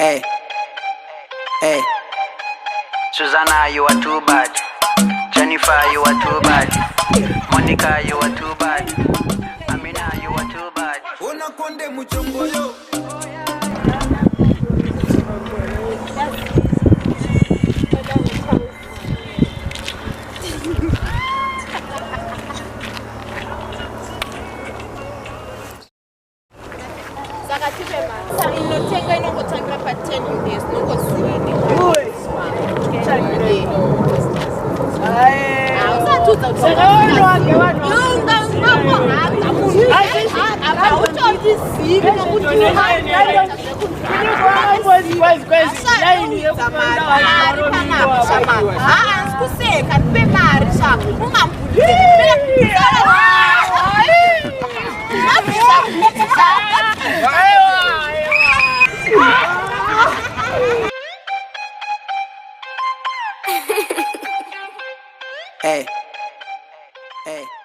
Hey, hey. Susanna, you are too bad. Jennifer, you are too bad. Monica, you are too bad. Amina, you are too bad. Una konde muchongoyo. Hey, hey.